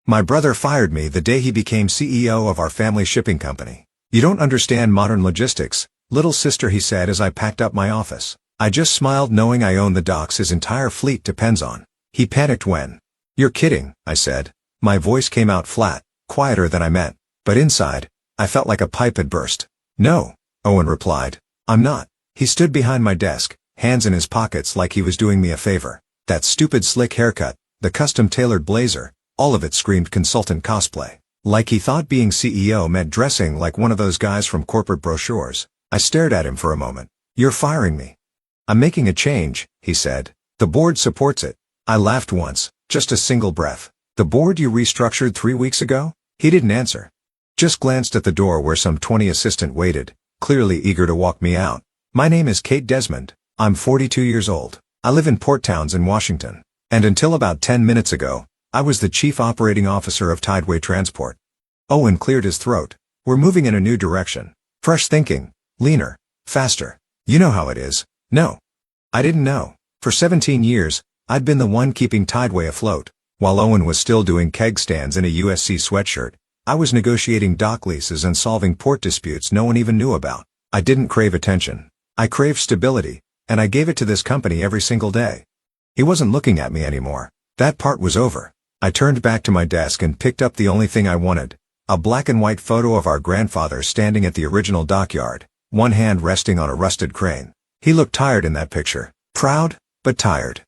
My brother fired me the day he became CEO of our family shipping company. You don't understand modern logistics, little sister, he said as I packed up my office. I just smiled knowing I own the docks his entire fleet depends on. He panicked when. You're kidding, I said. My voice came out flat, quieter than I meant, but inside, I felt like a pipe had burst. No, Owen replied. I'm not. He stood behind my desk, hands in his pockets like he was doing me a favor. That stupid slick haircut, the custom-tailored blazer, all of it screamed consultant cosplay. Like he thought being CEO meant dressing like one of those guys from corporate brochures. I stared at him for a moment. You're firing me. I'm making a change, he said. The board supports it. I laughed once, just a single breath. The board you restructured 3 weeks ago? He didn't answer. Just glanced at the door where some 20 assistant waited, clearly eager to walk me out. My name is Kate Desmond. I'm 42 years old. I live in Port Townsend, Washington. And until about 10 minutes ago, I was the chief operating officer of Tideway Transport. Owen cleared his throat. We're moving in a new direction. Fresh thinking. Leaner. Faster. You know how it is. No. I didn't know. For 17 years, I'd been the one keeping Tideway afloat. While Owen was still doing keg stands in a USC sweatshirt, I was negotiating dock leases and solving port disputes no one even knew about. I didn't crave attention. I craved stability, and I gave it to this company every single day. He wasn't looking at me anymore. That part was over. I turned back to my desk and picked up the only thing I wanted. A black and white photo of our grandfather standing at the original dockyard, one hand resting on a rusted crane. He looked tired in that picture. Proud, but tired.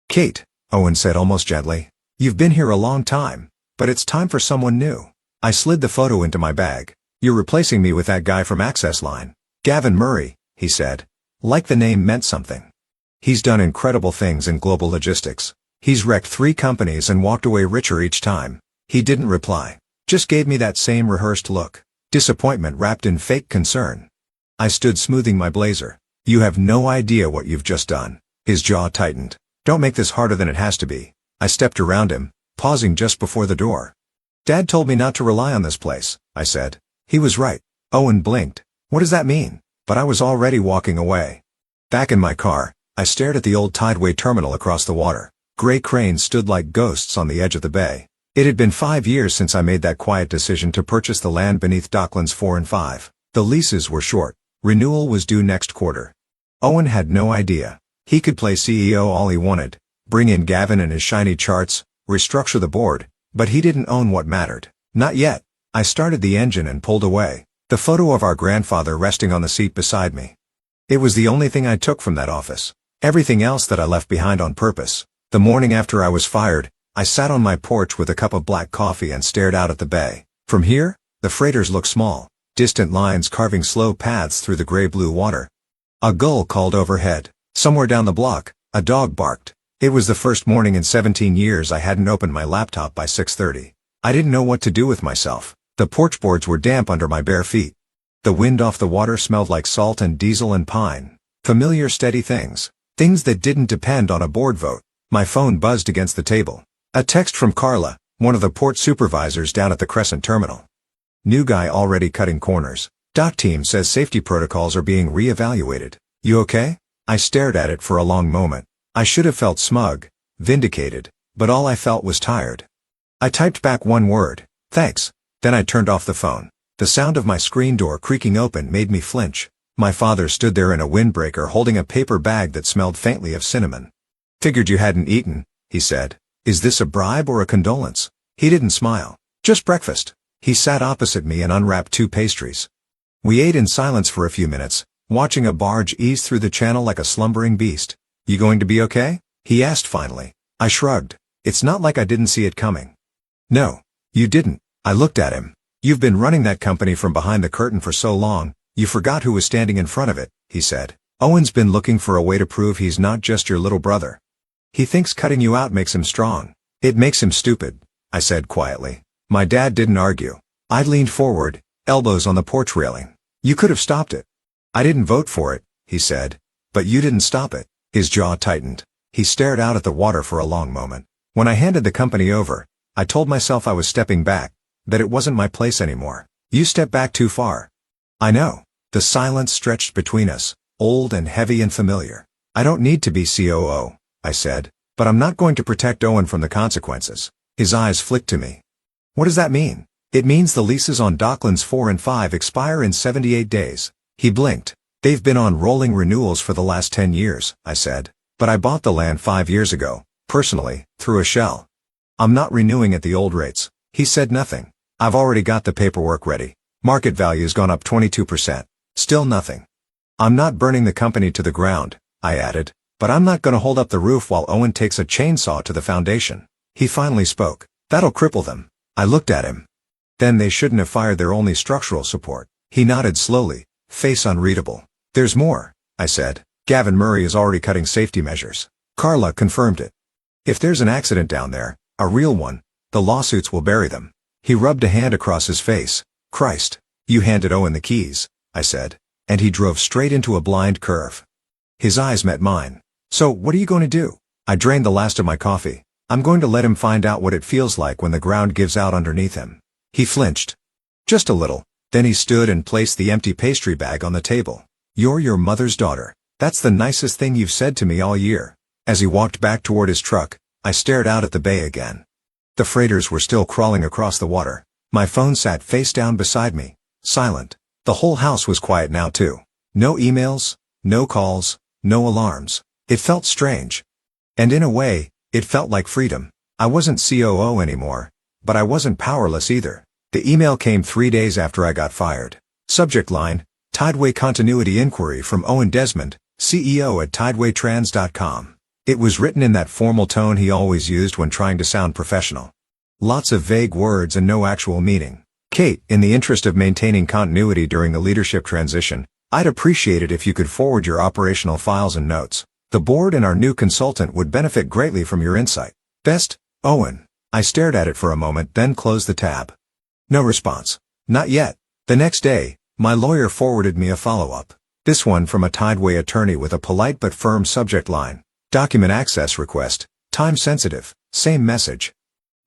Kate, Owen said almost gently. You've been here a long time, but it's time for someone new. I slid the photo into my bag. You're replacing me with that guy from Access Line. Gavin Murray, he said. Like the name meant something. He's done incredible things in global logistics. He's wrecked 3 companies and walked away richer each time. He didn't reply. Just gave me that same rehearsed look. Disappointment wrapped in fake concern. I stood smoothing my blazer. You have no idea what you've just done. His jaw tightened. Don't make this harder than it has to be. I stepped around him, pausing just before the door. Dad told me not to rely on this place, I said. He was right. Owen blinked. What does that mean? But I was already walking away. Back in my car, I stared at the old Tideway terminal across the water. Gray cranes stood like ghosts on the edge of the bay. It had been 5 years since I made that quiet decision to purchase the land beneath Docklands 4 and 5. The leases were short. Renewal was due next quarter. Owen had no idea. He could play CEO all he wanted, bring in Gavin and his shiny charts, restructure the board, but he didn't own what mattered. Not yet. I started the engine and pulled away, the photo of our grandfather resting on the seat beside me. It was the only thing I took from that office. Everything else that I left behind on purpose. The morning after I was fired, I sat on my porch with a cup of black coffee and stared out at the bay. From here, the freighters looked small, distant lines carving slow paths through the gray-blue water. A gull called overhead. Somewhere down the block, a dog barked. It was the first morning in 17 years I hadn't opened my laptop by 6:30. I didn't know what to do with myself. The porch boards were damp under my bare feet. The wind off the water smelled like salt and diesel and pine. Familiar steady things. Things that didn't depend on a board vote. My phone buzzed against the table. A text from Carla, one of the port supervisors down at the Crescent Terminal. New guy already cutting corners. Dock team says safety protocols are being re-evaluated. You okay? I stared at it for a long moment. I should have felt smug, vindicated, but all I felt was tired. I typed back one word, thanks. Then I turned off the phone. The sound of my screen door creaking open made me flinch. My father stood there in a windbreaker holding a paper bag that smelled faintly of cinnamon. Figured you hadn't eaten, he said. Is this a bribe or a condolence? He didn't smile. Just breakfast. He sat opposite me and unwrapped 2 pastries. We ate in silence for a few minutes, watching a barge ease through the channel like a slumbering beast. You going to be okay? He asked finally. I shrugged. It's not like I didn't see it coming. No, you didn't. I looked at him. You've been running that company from behind the curtain for so long, you forgot who was standing in front of it, he said. Owen's been looking for a way to prove he's not just your little brother. He thinks cutting you out makes him strong. It makes him stupid, I said quietly. My dad didn't argue. I leaned forward, elbows on the porch railing. You could have stopped it. I didn't vote for it, he said. But you didn't stop it. His jaw tightened. He stared out at the water for a long moment. When I handed the company over, I told myself I was stepping back, that it wasn't my place anymore. You stepped back too far. I know. The silence stretched between us, old and heavy and familiar. I don't need to be COO, I said, but I'm not going to protect Owen from the consequences. His eyes flicked to me. What does that mean? It means the leases on Docklands 4 and 5 expire in 78 days. He blinked. They've been on rolling renewals for the last 10 years, I said. But I bought the land 5 years ago, personally, through a shell. I'm not renewing at the old rates. He said nothing. I've already got the paperwork ready. Market value's gone up 22%. Still nothing. I'm not burning the company to the ground, I added, but I'm not gonna hold up the roof while Owen takes a chainsaw to the foundation. He finally spoke. That'll cripple them. I looked at him. Then they shouldn't have fired their only structural support. He nodded slowly, face unreadable. There's more, I said. Gavin Murray is already cutting safety measures. Carla confirmed it. If there's an accident down there, a real one, the lawsuits will bury them. He rubbed a hand across his face. Christ. You handed Owen the keys, I said, and he drove straight into a blind curve. His eyes met mine. So, what are you going to do? I drained the last of my coffee. I'm going to let him find out what it feels like when the ground gives out underneath him. He flinched. Just a little. Then he stood and placed the empty pastry bag on the table. You're your mother's daughter. That's the nicest thing you've said to me all year. As he walked back toward his truck, I stared out at the bay again. The freighters were still crawling across the water. My phone sat face down beside me, silent. The whole house was quiet now too. No emails, no calls, no alarms. It felt strange. And in a way, it felt like freedom. I wasn't COO anymore, but I wasn't powerless either. The email came 3 days after I got fired. Subject line, Tideway Continuity Inquiry from Owen Desmond, CEO at tidewaytrans.com. It was written in that formal tone he always used when trying to sound professional. Lots of vague words and no actual meaning. Kate, in the interest of maintaining continuity during the leadership transition, I'd appreciate it if you could forward your operational files and notes. The board and our new consultant would benefit greatly from your insight. Best, Owen. I stared at it for a moment, then closed the tab. No response. Not yet. The next day, my lawyer forwarded me a follow-up. This one from a Tideway attorney with a polite but firm subject line. Document access request. Time sensitive. Same message.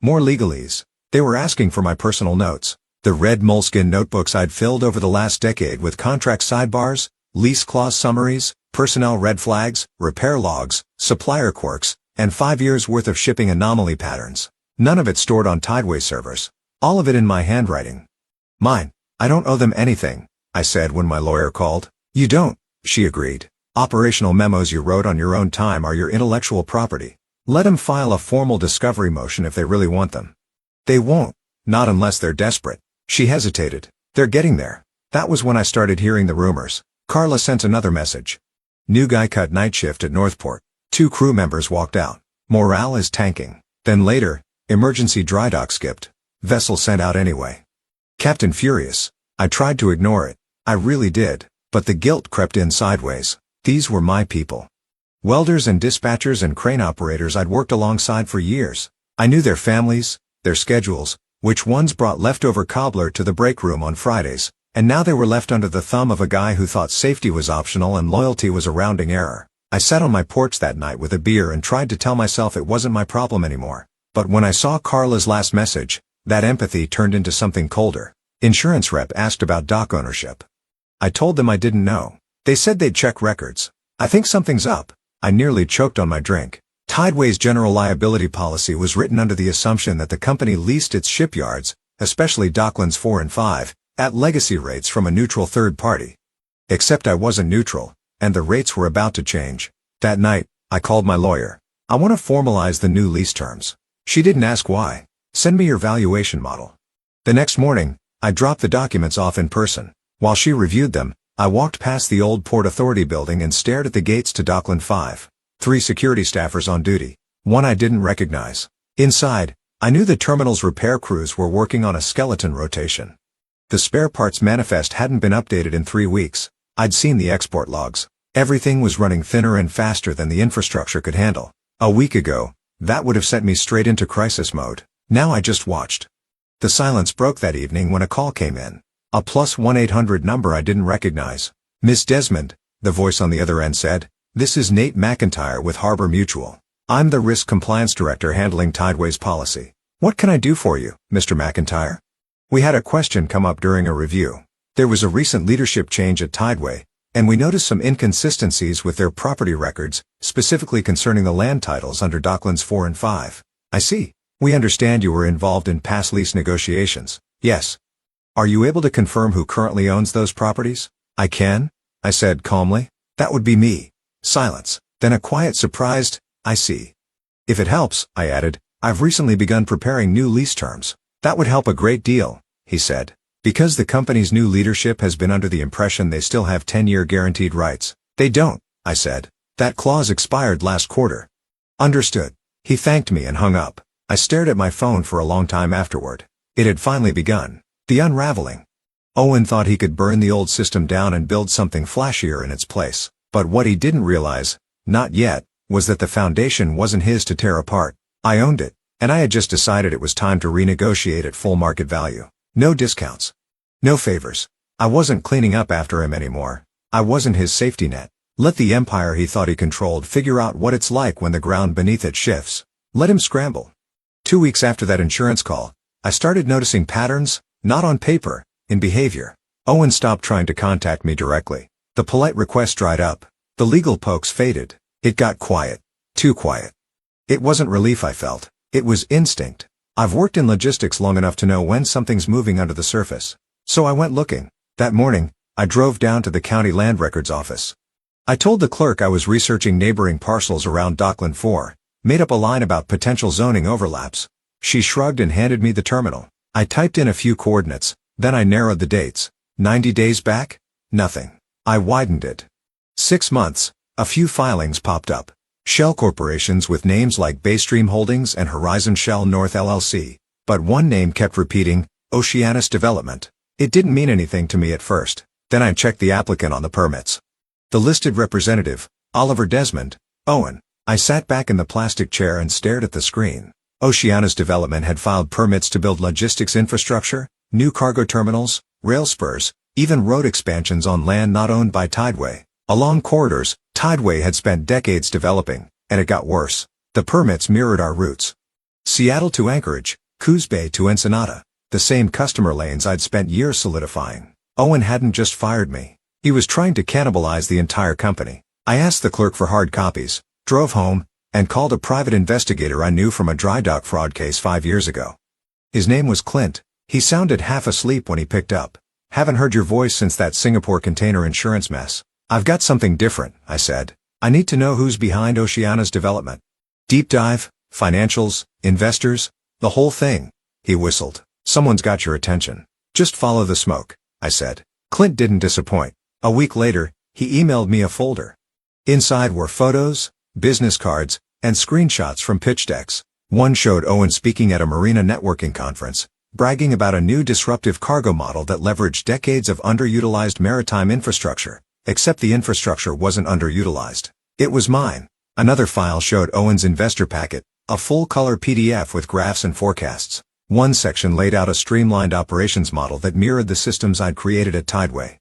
More legalese. They were asking for my personal notes. The red moleskin notebooks I'd filled over the last decade with contract sidebars, lease clause summaries, personnel red flags, repair logs, supplier quirks, and 5 years worth of shipping anomaly patterns. None of it stored on Tideway servers. All of it in my handwriting. Mine. I don't owe them anything, I said when my lawyer called. You don't, she agreed. Operational memos you wrote on your own time are your intellectual property. Let them file a formal discovery motion if they really want them. They won't. Not unless they're desperate. She hesitated. They're getting there. That was when I started hearing the rumors. Carla sent another message. New guy cut night shift at Northport. 2 crew members walked out. Morale is tanking. Then later, emergency dry dock skipped. Vessel sent out anyway. Captain furious. I tried to ignore it. I really did. But the guilt crept in sideways. These were my people. Welders and dispatchers and crane operators I'd worked alongside for years. I knew their families, their schedules, which ones brought leftover cobbler to the break room on Fridays, and now they were left under the thumb of a guy who thought safety was optional and loyalty was a rounding error. I sat on my porch that night with a beer and tried to tell myself it wasn't my problem anymore. But when I saw Carla's last message, that empathy turned into something colder. Insurance rep asked about dock ownership. I told them I didn't know. They said they'd check records. I think something's up. I nearly choked on my drink. Tideway's general liability policy was written under the assumption that the company leased its shipyards, especially Docklands 4 and 5, at legacy rates from a neutral third party. Except I wasn't neutral, and the rates were about to change. That night, I called my lawyer. I want to formalize the new lease terms. She didn't ask why. Send me your valuation model. The next morning, I dropped the documents off in person. While she reviewed them, I walked past the old Port Authority building and stared at the gates to Dockland 5. 3 security staffers on duty. One I didn't recognize. Inside, I knew the terminal's repair crews were working on a skeleton rotation. The spare parts manifest hadn't been updated in 3 weeks. I'd seen the export logs. Everything was running thinner and faster than the infrastructure could handle. A week ago, that would have sent me straight into crisis mode. Now I just watched. The silence broke that evening when a call came in. A +1-800 number I didn't recognize. Miss Desmond, the voice on the other end said, this is Nate McIntyre with Harbor Mutual. I'm the Risk Compliance Director handling Tideway's policy. What can I do for you, Mr. McIntyre? We had a question come up during a review. There was a recent leadership change at Tideway, and we noticed some inconsistencies with their property records, specifically concerning the land titles under Docklands 4 and 5. I see. We understand you were involved in past lease negotiations. Yes. Are you able to confirm who currently owns those properties? I can, I said calmly. That would be me. Silence. Then a quiet surprised, I see. If it helps, I added, I've recently begun preparing new lease terms. That would help a great deal, he said. Because the company's new leadership has been under the impression they still have 10-year guaranteed rights. They don't, I said. That clause expired last quarter. Understood. He thanked me and hung up. I stared at my phone for a long time afterward. It had finally begun. The unraveling. Owen thought he could burn the old system down and build something flashier in its place. But what he didn't realize, not yet, was that the foundation wasn't his to tear apart. I owned it, and I had just decided it was time to renegotiate at full market value. No discounts. No favors. I wasn't cleaning up after him anymore. I wasn't his safety net. Let the empire he thought he controlled figure out what it's like when the ground beneath it shifts. Let him scramble. 2 weeks after that insurance call, I started noticing patterns, not on paper, in behavior. Owen stopped trying to contact me directly. The polite requests dried up. The legal pokes faded. It got quiet. Too quiet. It wasn't relief I felt. It was instinct. I've worked in logistics long enough to know when something's moving under the surface. So I went looking. That morning, I drove down to the county land records office. I told the clerk I was researching neighboring parcels around Dockland 4, made up a line about potential zoning overlaps. She shrugged and handed me the terminal. I typed in a few coordinates, then I narrowed the dates. 90 days back? Nothing. I widened it. 6 months. A few filings popped up. Shell corporations with names like Baystream Holdings and Horizon Shell North LLC. But one name kept repeating, Oceanus Development. It didn't mean anything to me at first. Then I checked the applicant on the permits. The listed representative, Oliver Desmond, Owen. I sat back in the plastic chair and stared at the screen. Oceanus Development had filed permits to build logistics infrastructure, new cargo terminals, rail spurs, even road expansions on land not owned by Tideway. Along corridors, Tideway had spent decades developing, and it got worse. The permits mirrored our routes. Seattle to Anchorage, Coos Bay to Ensenada. The same customer lanes I'd spent years solidifying. Owen hadn't just fired me. He was trying to cannibalize the entire company. I asked the clerk for hard copies, drove home, and called a private investigator I knew from a dry dock fraud case 5 years ago. His name was Clint. He sounded half asleep when he picked up. Haven't heard your voice since that Singapore container insurance mess. I've got something different, I said. I need to know who's behind Oceanus Development. Deep dive, financials, investors, the whole thing. He whistled. Someone's got your attention. Just follow the smoke, I said. Clint didn't disappoint. A week later, he emailed me a folder. Inside were photos, business cards, and screenshots from pitch decks. One showed Owen speaking at a marina networking conference, bragging about a new disruptive cargo model that leveraged decades of underutilized maritime infrastructure, except the infrastructure wasn't underutilized. It was mine. Another file showed Owen's investor packet, a full-color PDF with graphs and forecasts. One section laid out a streamlined operations model that mirrored the systems I'd created at Tideway.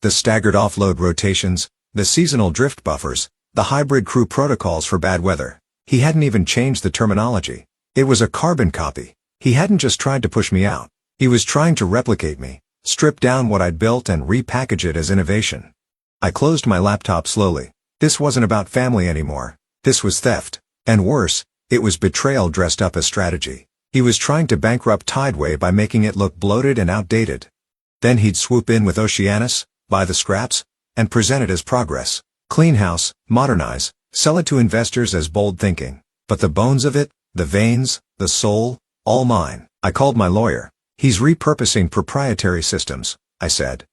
The staggered offload rotations, the seasonal drift buffers, the hybrid crew protocols for bad weather. He hadn't even changed the terminology. It was a carbon copy. He hadn't just tried to push me out. He was trying to replicate me, strip down what I'd built and repackage it as innovation. I closed my laptop slowly. This wasn't about family anymore. This was theft. And worse, it was betrayal dressed up as strategy. He was trying to bankrupt Tideway by making it look bloated and outdated. Then he'd swoop in with Oceanus, buy the scraps, and present it as progress. Clean house, modernize, sell it to investors as bold thinking. But the bones of it, the veins, the soul, all mine. I called my lawyer. He's repurposing proprietary systems, I said.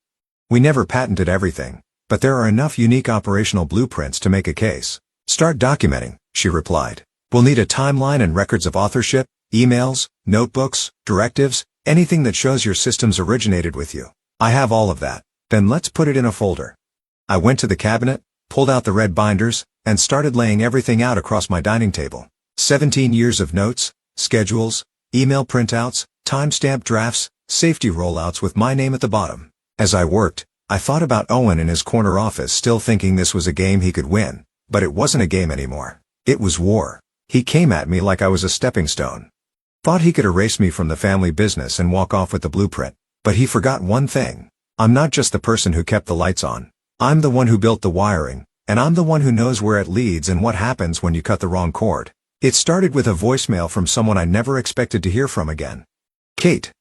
We never patented everything, but there are enough unique operational blueprints to make a case. Start documenting, she replied. We'll need a timeline and records of authorship, emails, notebooks, directives, anything that shows your systems originated with you. I have all of that. Then let's put it in a folder. I went to the cabinet, pulled out the red binders, and started laying everything out across my dining table. 17 years of notes, schedules, email printouts, timestamp drafts, safety rollouts with my name at the bottom. As I worked, I thought about Owen in his corner office, still thinking this was a game he could win. But it wasn't a game anymore. It was war. He came at me like I was a stepping stone. Thought he could erase me from the family business and walk off with the blueprint. But he forgot one thing. I'm not just the person who kept the lights on. I'm the one who built the wiring, and I'm the one who knows where it leads and what happens when you cut the wrong cord. It started with a voicemail from someone I never expected to hear from again. Kate,